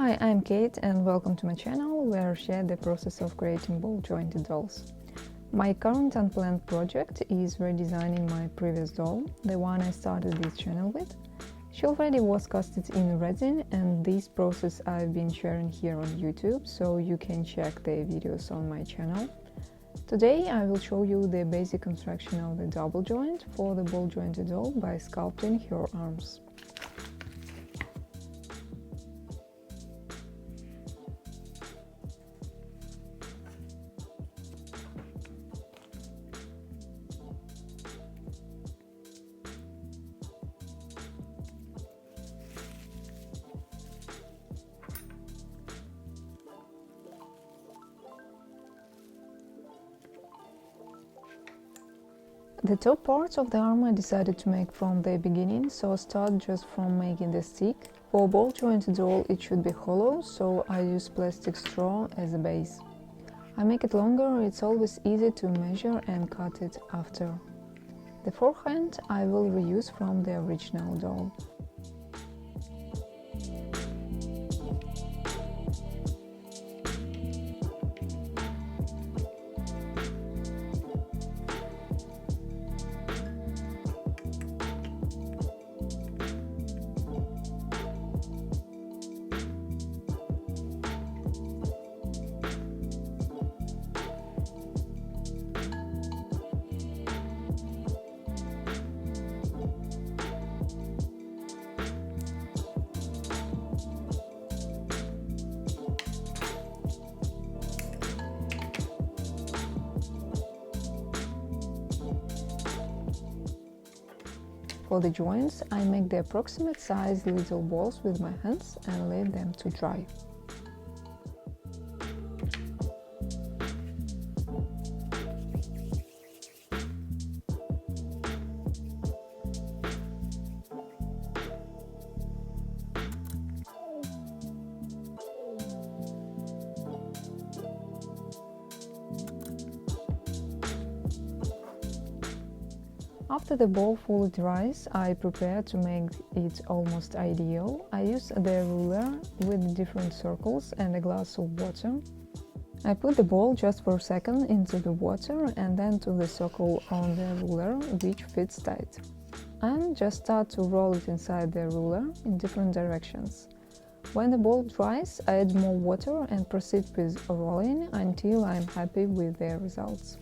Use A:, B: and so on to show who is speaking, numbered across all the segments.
A: Hi, I'm Kate and welcome to my channel where I share the process of creating ball-jointed dolls. My current unplanned project is redesigning my previous doll, the one I started this channel with. She already was casted in resin, and this process I've been sharing here on YouTube, so you can check the videos on my channel. Today I will show you the basic construction of the double joint for the ball-jointed doll by sculpting her arms. The top parts of the arm I decided to make from the beginning, so start just from making the stick. For ball jointed doll it should be hollow, so I use plastic straw as a base. I make it longer, it's always easy to measure and cut it after. The forehand I will reuse from the original doll. For the joints, I make the approximate size little balls with my hands and leave them to dry. After the ball fully dries, I prepare to make it almost ideal. I use the ruler with different circles and a glass of water. I put the ball just for a second into the water and then to the circle on the ruler, which fits tight. And just start to roll it inside the ruler in different directions. When the ball dries, I add more water and proceed with rolling until I'm happy with the results.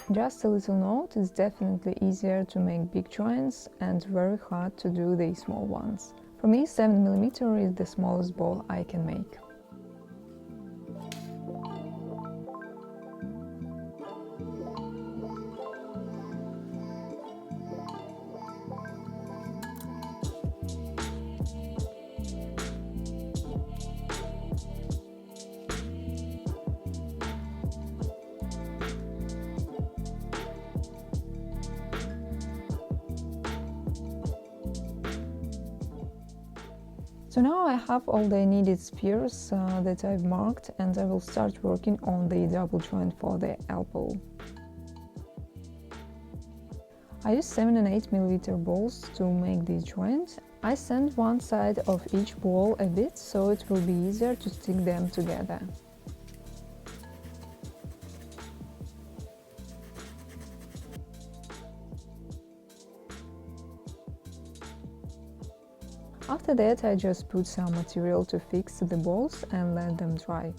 A: Just a little note, it's definitely easier to make big joints and very hard to do the small ones. For me, 7mm is the smallest ball I can make. So now I have all the needed spheres that I've marked, and I will start working on the double joint for the elbow. I use 7 and 8mm balls to make this joint. I sand one side of each ball a bit, so it will be easier to stick them together. After that, I just put some material to fix the balls and let them dry.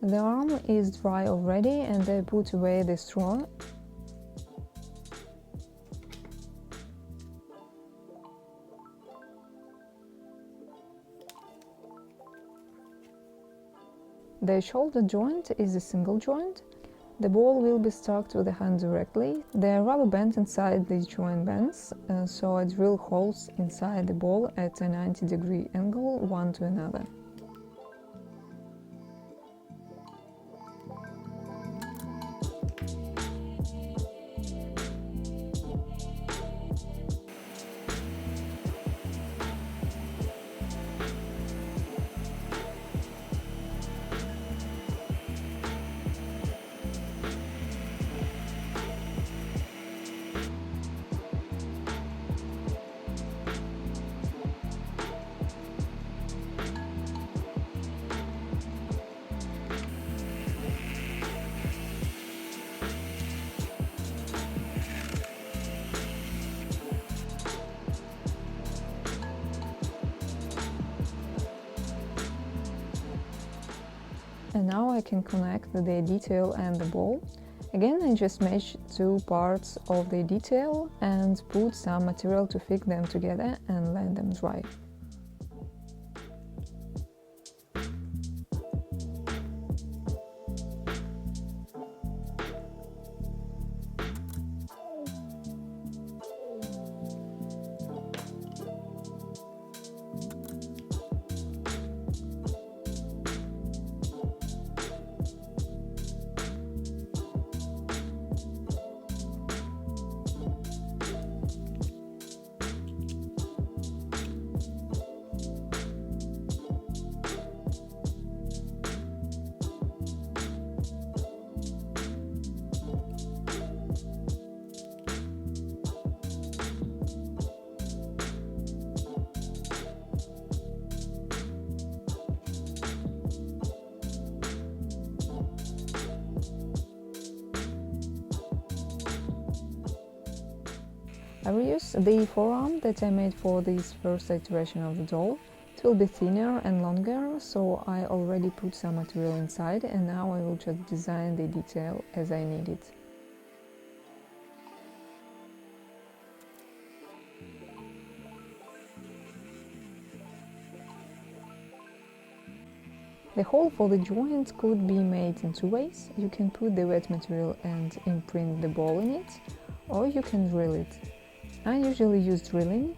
A: The arm is dry already and I put away the straw. The shoulder joint is a single joint. The ball will be stuck to the hand directly. The rubber band inside the joint bends, so I drill holes inside the ball at a 90-degree angle one to another. And now I can connect the detail and the ball. Again, I just mesh two parts of the detail and put some material to fix them together and let them dry. I reused the forearm that I made for this first iteration of the doll. It will be thinner and longer, so I already put some material inside and now I will just design the detail as I need it. The hole for the joint could be made in two ways. You can put the wet material and imprint the ball in it, or you can drill it. I usually use drilling.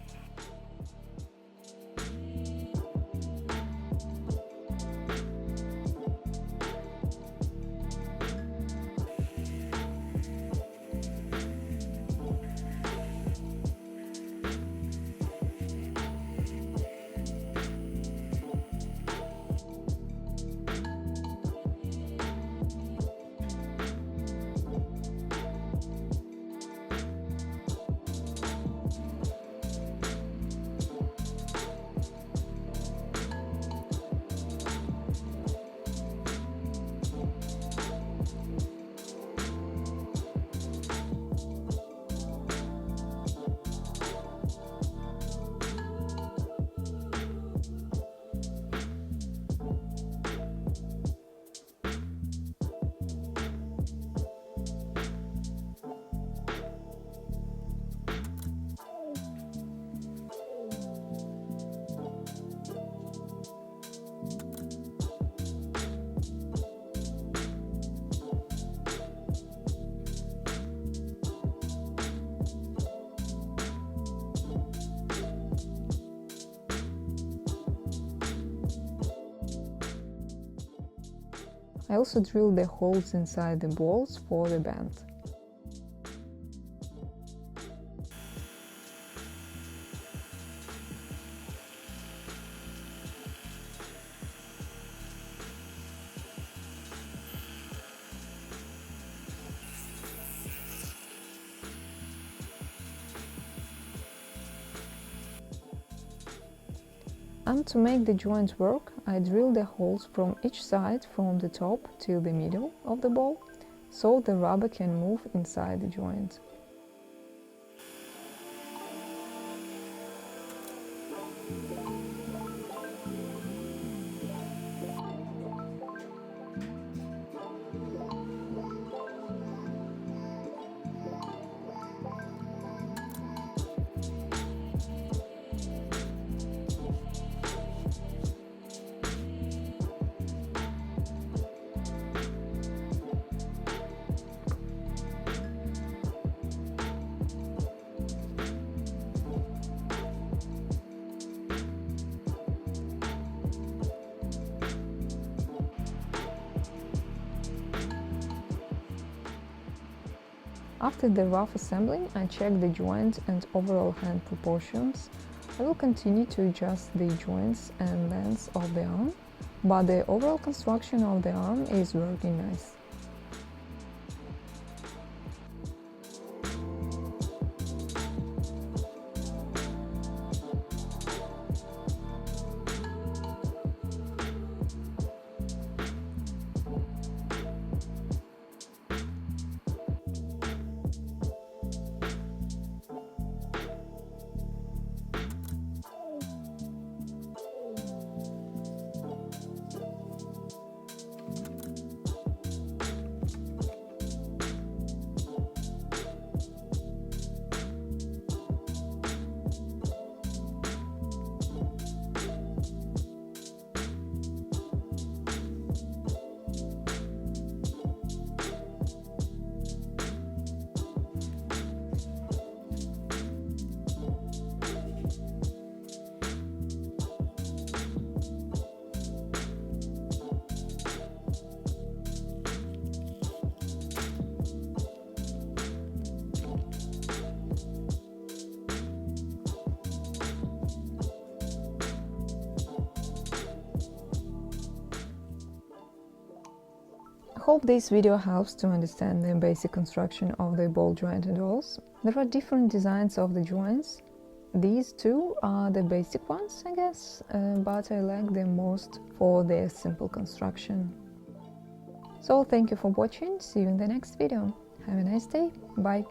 A: I also drilled the holes inside the balls for the band. And to make the joint work, I drill the holes from each side from the top till the middle of the ball, so the rubber can move inside the joint. After the rough assembling, I check the joint and overall hand proportions. I will continue to adjust the joints and lengths of the arm, but the overall construction of the arm is working nice. I hope this video helps to understand the basic construction of the ball jointed dolls. There are different designs of the joints. These two are the basic ones, I guess, but I like them most for their simple construction. So thank you for watching, see you in the next video. Have a nice day, bye!